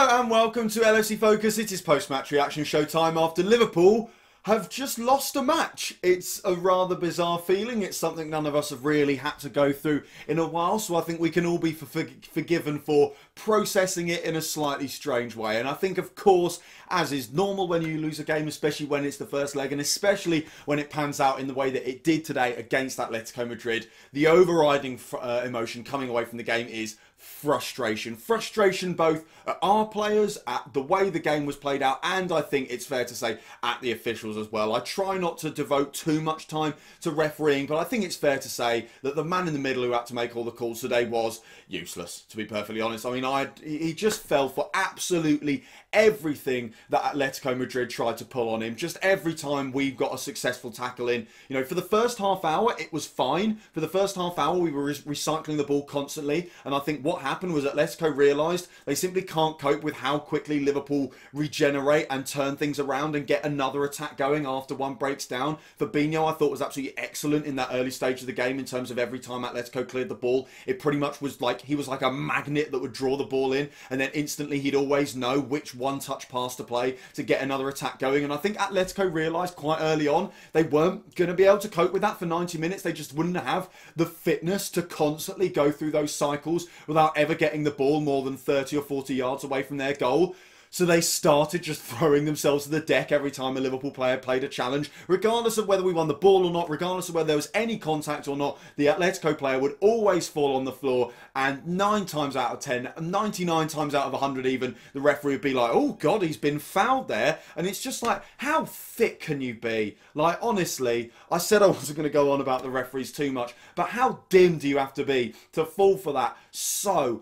Hello and welcome to LFC Focus. It is post-match reaction show time after Liverpool have just lost a match. It's a rather bizarre feeling. It's something none of us have really had to go through in a while, so I think we can all be forgiven for processing it in a slightly strange way. And I think, of course, as is normal when you lose a game, especially when it's the first leg, and especially when it pans out in the way that it did today against Atletico Madrid, the overriding emotion coming away from the game is frustration. Frustration both at our players, at the way the game was played out, and I think it's fair to say at the officials as well. I try not to devote too much time to refereeing, but I think it's fair to say that the man in the middle who had to make all the calls today was useless, to be perfectly honest. I mean, he just fell for absolutely everything that Atletico Madrid tried to pull on him. Just every time we got a successful tackle in, you know, for the first half hour, it was fine. For the first half hour, we were recycling the ball constantly, and I think what happened was Atletico realised they simply can't cope with how quickly Liverpool regenerate and turn things around and get another attack going after one breaks down. Fabinho, I thought, was absolutely excellent in that early stage of the game in terms of every time Atletico cleared the ball, it pretty much was like he was like a magnet that would draw the ball in, and then instantly he'd always know which one-touch pass to play to get another attack going. And I think Atletico realised quite early on they weren't going to be able to cope with that for 90 minutes. They just wouldn't have the fitness to constantly go through those cycles without ever getting the ball more than 30 or 40 yards away from their goal. So they started just throwing themselves to the deck every time a Liverpool player played a challenge. Regardless of whether we won the ball or not, regardless of whether there was any contact or not, the Atletico player would always fall on the floor, and 9 times out of 10, 99 times out of 100 even, the referee would be like, oh God, he's been fouled there. And it's just like, how thick can you be? Like, honestly, I said I wasn't going to go on about the referees too much, but how dim do you have to be to fall for that so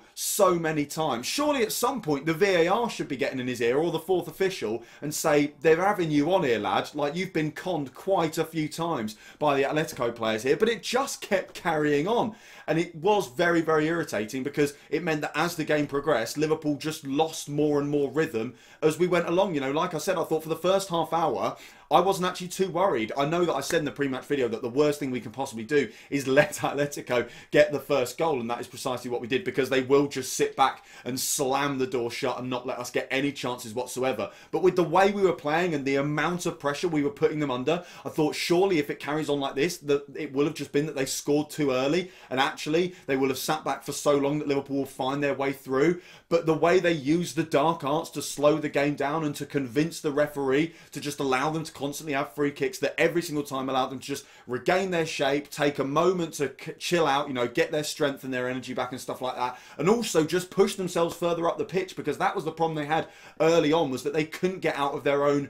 many times? Surely at some point the VAR should be getting in his ear, or the fourth official, and say, they're having you on here, lad. Like, you've been conned quite a few times by the Atletico players here. But it just kept carrying on, and it was very irritating, because it meant that as the game progressed, Liverpool just lost more and more rhythm as we went along. You know, like I said, I thought for the first half hour I wasn't actually too worried. I know that I said in the pre-match video that the worst thing we can possibly do is let Atletico get the first goal, and that is precisely what we did, because they will just sit back and slam the door shut and not let us get any chances whatsoever. But with the way we were playing and the amount of pressure we were putting them under, I thought surely if it carries on like this, that it will have just been that they scored too early, and actually they will have sat back for so long that Liverpool will find their way through. But the way they used the dark arts to slow the game down and to convince the referee to just allow them to constantly have free kicks that every single time allowed them to just regain their shape, take a moment to chill out, you know, get their strength and their energy back and stuff like that, and also just push themselves further up the pitch, because that was the problem they had early on, was that they couldn't get out of their own,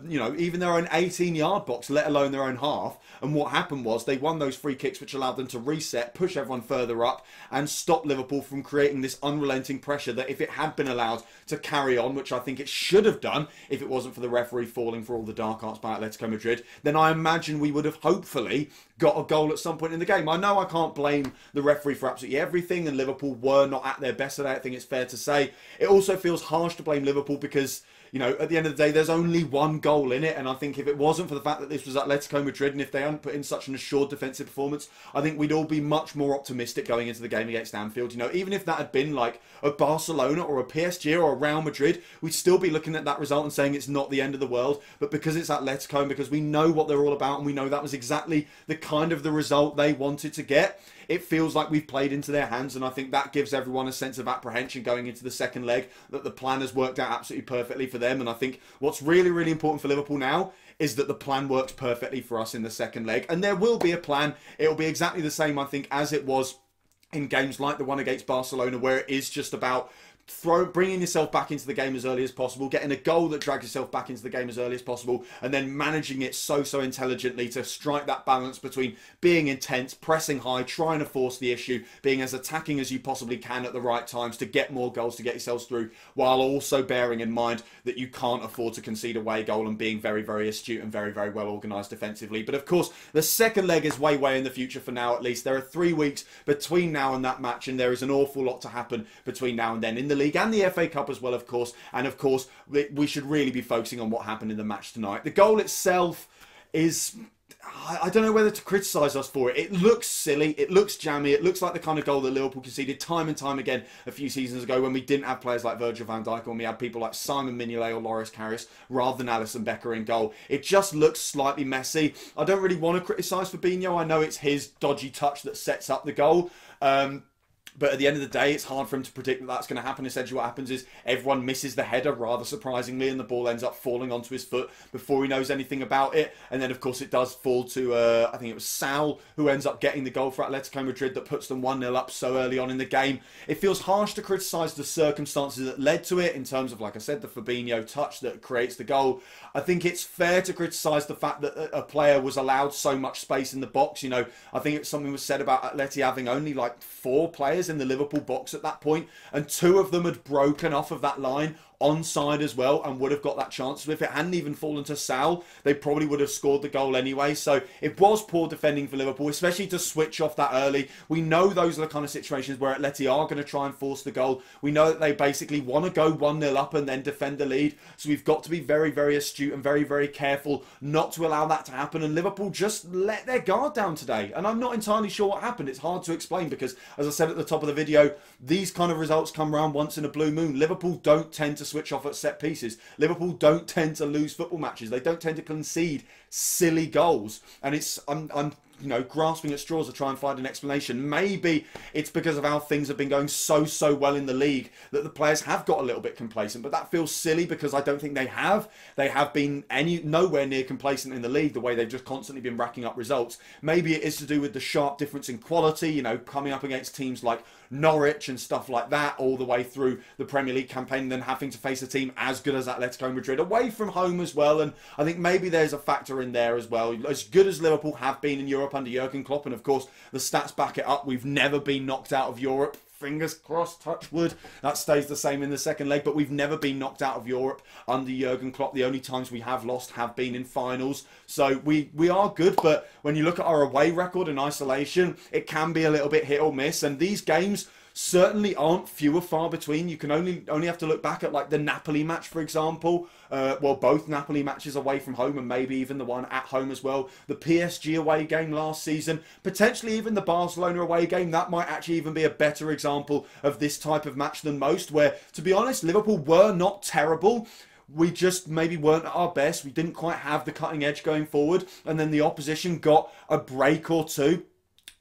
you know, even their own 18-yard box, let alone their own half. And what happened was they won those free kicks, which allowed them to reset, push everyone further up, and stop Liverpool from creating this unrelenting pressure that if it had been allowed to carry on, which I think it should have done if it wasn't for the referee falling for all the dark arts by Atletico Madrid, then I imagine we would have hopefully got a goal at some point in the game. I know I can't blame the referee for absolutely everything, and Liverpool were not at their best today, I think it's fair to say. It also feels harsh to blame Liverpool because, you know, at the end of the day, there's only one goal in it, and I think if it wasn't for the fact that this was Atletico Madrid, and if they hadn't put in such an assured defensive performance, I think we'd all be much more optimistic going into the game against Anfield. You know, even if that had been like a Barcelona or a PSG or a Real Madrid, we'd still be looking at that result and saying it's not the end of the world. But because it's Atletico, and because we know what they're all about, and we know that was exactly the kind of the result they wanted to get, it feels like we've played into their hands, and I think that gives everyone a sense of apprehension going into the second leg, that the plan has worked out absolutely perfectly for them. And I think what's really important for Liverpool now is that the plan works perfectly for us in the second leg, and there will be a plan. It'll be exactly the same, I think, as it was in games like the one against Barcelona, where it is just about bringing yourself back into the game as early as possible, getting a goal that drags yourself back into the game as early as possible, and then managing it so intelligently to strike that balance between being intense, pressing high, trying to force the issue, being as attacking as you possibly can at the right times to get more goals, to get yourselves through, while also bearing in mind that you can't afford to concede away goal, and being very astute and very well organised defensively. But of course, the second leg is way in the future for now, at least. There are 3 weeks between now and that match, and there is an awful lot to happen between now and then in the league and the FA Cup as well, of course. And of course, we should really be focusing on what happened in the match tonight. The goal itself is I don't know whether to criticise us for it. It looks silly, it looks jammy, it looks like the kind of goal that Liverpool conceded time and time again a few seasons ago when we didn't have players like Virgil van Dijk, or we had people like Simon Mignolet or Loris Karius rather than Alisson Becker in goal. It just looks slightly messy. I don't really want to criticise Fabinho. I know it's his dodgy touch that sets up the goal. But at the end of the day, it's hard for him to predict that that's going to happen. Essentially what happens is everyone misses the header, rather surprisingly, and the ball ends up falling onto his foot before he knows anything about it. And then, of course, it does fall to, I think it was Sal, who ends up getting the goal for Atletico Madrid that puts them 1-0 up so early on in the game. It feels harsh to criticise the circumstances that led to it in terms of, like I said, the Fabinho touch that creates the goal. I think it's fair to criticise the fact that a player was allowed so much space in the box. You know, I think something was said about Atleti having only like 4 players in the Liverpool box at that point, and 2 of them had broken off of that line onside as well and would have got that chance. So if it hadn't even fallen to Sal, they probably would have scored the goal anyway. So it was poor defending for Liverpool, especially to switch off that early. We know those are the kind of situations where Atleti are going to try and force the goal. We know that they basically want to go 1-0 up and then defend the lead. So we've got to be very, very astute and very, very careful not to allow that to happen. And Liverpool just let their guard down today. And I'm not entirely sure what happened. It's hard to explain because, as I said at the top of the video, these kind of results come around once in a blue moon. Liverpool don't tend to switch off at set pieces. Liverpool don't tend to lose football matches. They don't tend to concede silly goals. And I'm you know, grasping at straws to try and find an explanation. Maybe it's because of how things have been going so well in the league that the players have got a little bit complacent, but that feels silly because I don't think they have. They have been nowhere near complacent in the league the way they've just constantly been racking up results. Maybe it is to do with the sharp difference in quality, you know, coming up against teams like Norwich and stuff like that all the way through the Premier League campaign, and then having to face a team as good as Atletico Madrid away from home as well. And I think maybe there's a factor in there as well. As good as Liverpool have been in Europe under Jurgen Klopp, and of course the stats back it up, we've never been knocked out of Europe. Fingers crossed, touch wood, that stays the same in the second leg, but we've never been knocked out of Europe under Jurgen Klopp. The only times we have lost have been in finals. So we are good, but when you look at our away record in isolation, it can be a little bit hit or miss, and these games certainly aren't few or far between. You can only have to look back at like the Napoli match, for example. Well, both Napoli matches away from home, and maybe even the one at home as well. The PSG away game last season, potentially even the Barcelona away game. That might actually even be a better example of this type of match than most, where, to be honest, Liverpool were not terrible. We just maybe weren't at our best. We didn't quite have the cutting edge going forward, and then the opposition got a break or two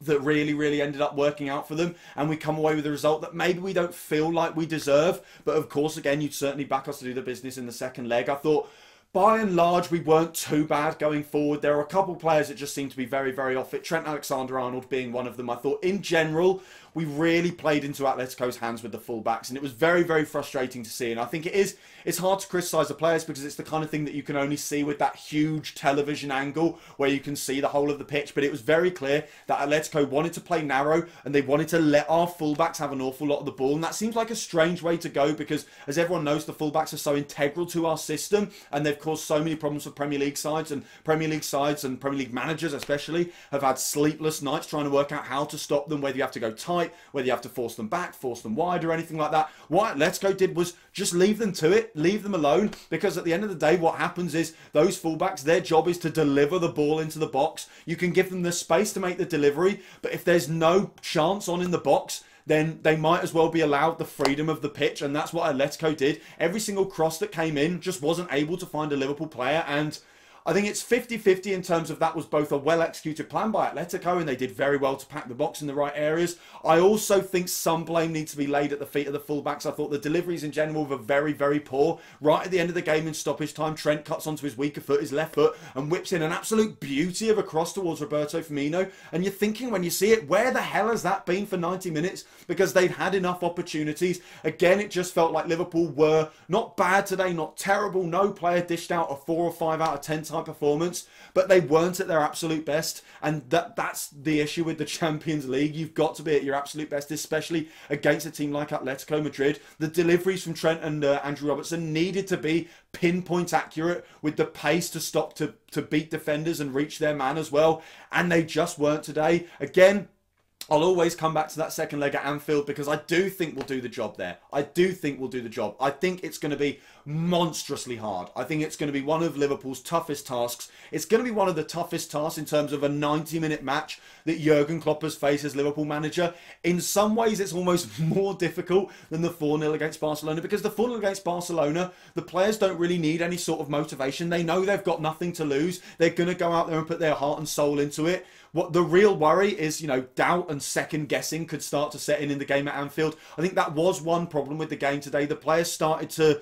that really ended up working out for them, and we come away with a result that maybe we don't feel like we deserve. But of course, again, you'd certainly back us to do the business in the second leg. I thought, by and large, we weren't too bad going forward. There are a couple of players that just seem to be very off it. Trent Alexander-Arnold being one of them. I thought, in general, we really played into Atletico's hands with the fullbacks, and it was very frustrating to see. And I think it's hard to criticise the players because it's the kind of thing that you can only see with that huge television angle where you can see the whole of the pitch. But it was very clear that Atletico wanted to play narrow, and they wanted to let our fullbacks have an awful lot of the ball. And that seems like a strange way to go because, as everyone knows, the fullbacks are so integral to our system, and they've caused so many problems for Premier League sides, and Premier League managers especially have had sleepless nights trying to work out how to stop them, whether you have to go tight, whether you have to force them back, force them wide, or anything like that. What Atletico did was just leave them to it, leave them alone, because at the end of the day, what happens is those fullbacks, their job is to deliver the ball into the box. You can give them the space to make the delivery, but if there's no chance on in the box, then they might as well be allowed the freedom of the pitch, and that's what Atletico did. Every single cross that came in just wasn't able to find a Liverpool player, and I think it's 50-50 in terms of that was both a well-executed plan by Atletico, and they did very well to pack the box in the right areas. I also think some blame needs to be laid at the feet of the fullbacks. I thought the deliveries in general were very poor. Right at the end of the game in stoppage time, Trent cuts onto his weaker foot, his left foot, and whips in an absolute beauty of a cross towards Roberto Firmino. And you're thinking when you see it, where the hell has that been for 90 minutes? Because they'd had enough opportunities. Again, it just felt like Liverpool were not bad today, not terrible. No player dished out a 4 or 5 out of 10 type performance, but they weren't at their absolute best, and that's the issue with the Champions League. You've got to be at your absolute best, especially against a team like Atletico Madrid. The deliveries from Trent and Andrew Robertson needed to be pinpoint accurate with the pace to stop to beat defenders and reach their man as well, and they just weren't today. Again, I'll always come back to that second leg at Anfield because I do think we'll do the job there. I do think we'll do the job. I think it's going to be monstrously hard. I think it's going to be one of Liverpool's toughest tasks. It's going to be one of the toughest tasks in terms of a 90-minute match that Jurgen Klopp has faced as Liverpool manager. In some ways, it's almost more difficult than the 4-0 against Barcelona because the 4-0 against Barcelona, the players don't really need any sort of motivation. They know they've got nothing to lose. They're going to go out there and put their heart and soul into it. What the real worry is, you know, doubt and second guessing could start to set in the game at Anfield. I think that was one problem with the game today. The players started to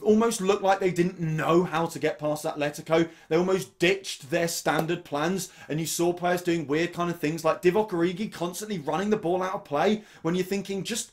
almost look like they didn't know how to get past Atletico. They almost ditched their standard plans, and you saw players doing weird kind of things like Divock Origi constantly running the ball out of play when you're thinking, just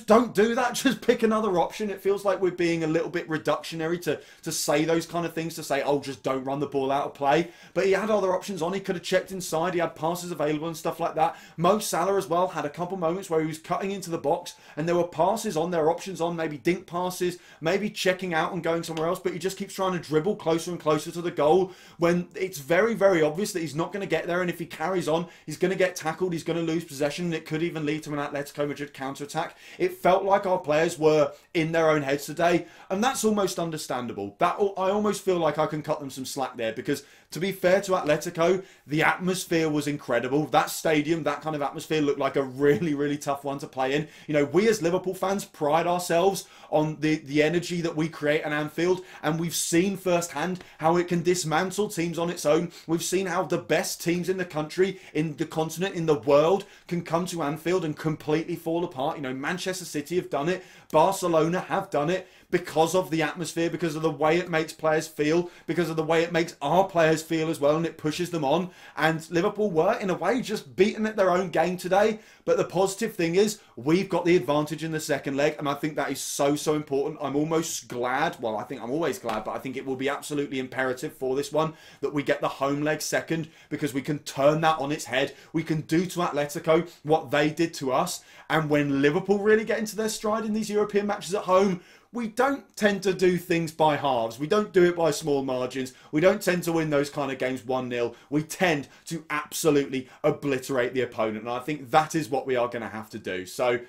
don't do that. Just pick another option. It feels like we're being a little bit reductionary to say those kind of things, to say, oh, just don't run the ball out of play. But he had other options on. He could have checked inside. He had passes available and stuff like that. Mo Salah as well had a couple moments where he was cutting into the box and there were passes on, there were options on, maybe dink passes, maybe checking out and going somewhere else. But he just keeps trying to dribble closer and closer to the goal when it's very, very obvious that he's not going to get there. And if he carries on, he's going to get tackled. He's going to lose possession. And it could even lead to an Atletico Madrid counter-attack. It felt like our players were in their own heads today, and that's almost understandable. I almost feel like I can cut them some slack there because, to be fair to Atletico, the atmosphere was incredible. That stadium, that kind of atmosphere looked like a really, really tough one to play in. You know, we as Liverpool fans pride ourselves on the energy that we create at Anfield, and we've seen firsthand how it can dismantle teams on its own. We've seen how the best teams in the country, in the continent, in the world can come to Anfield and completely fall apart. You know, Manchester City have done it. Barcelona have done it because of the atmosphere, because of the way it makes players feel, because of the way it makes our players feel as well, and it pushes them on. And Liverpool were, in a way, just beaten at their own game today. But the positive thing is, we've got the advantage in the second leg, and I think that is so, so important. I'm almost glad, well, I think I'm always glad, but I think it will be absolutely imperative for this one that we get the home leg second, because we can turn that on its head. We can do to Atletico what they did to us. And when Liverpool really get into their stride in these European matches at home, we don't tend to do things by halves. We don't do it by small margins. We don't tend to win those kind of games 1-0. We tend to absolutely obliterate the opponent. And I think that is what we are going to have to do. So,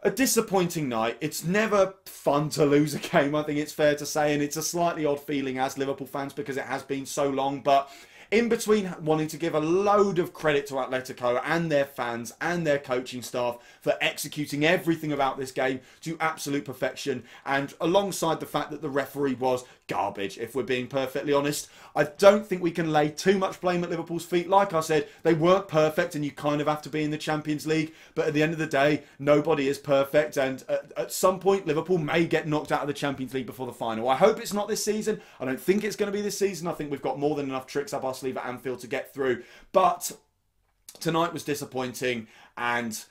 a disappointing night. It's never fun to lose a game, I think it's fair to say. And it's a slightly odd feeling as Liverpool fans because it has been so long. But in between wanting to give a load of credit to Atletico and their fans and their coaching staff for executing everything about this game to absolute perfection, and alongside the fact that the referee was garbage, if we're being perfectly honest, I don't think we can lay too much blame at Liverpool's feet. Like I said, they weren't perfect, and you kind of have to be in the Champions League, but at the end of the day, nobody is perfect, and at some point, Liverpool may get knocked out of the Champions League before the final. I hope it's not this season. I don't think it's going to be this season. I think we've got more than enough tricks up our sleeve at Anfield to get through, but tonight was disappointing, and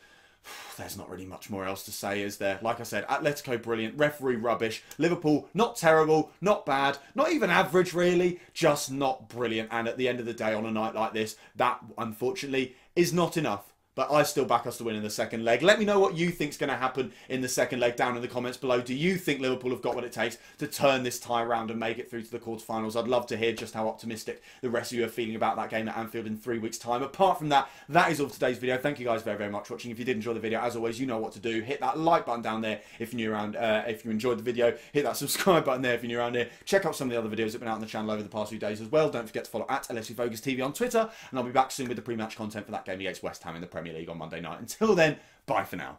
there's not really much more else to say, is there? Like I said, Atletico brilliant, referee rubbish, Liverpool not terrible, not bad, not even average really, just not brilliant. And at the end of the day, on a night like this, that unfortunately is not enough. But I still back us to win in the second leg. Let me know what you think's going to happen in the second leg down in the comments below. Do you think Liverpool have got what it takes to turn this tie around and make it through to the quarterfinals? I'd love to hear just how optimistic the rest of you are feeling about that game at Anfield in 3 weeks' time. Apart from that, that is all for today's video. Thank you guys very, very much for watching. If you did enjoy the video, as always, you know what to do. Hit that like button down there if you're new around. If you enjoyed the video, hit that subscribe button there if you're new around here. Check out some of the other videos that have been out on the channel over the past few days as well. Don't forget to follow at LSU Focus TV on Twitter, and I'll be back soon with the pre-match content for that game against West Ham in the Premier League on Monday night. Until then, bye for now.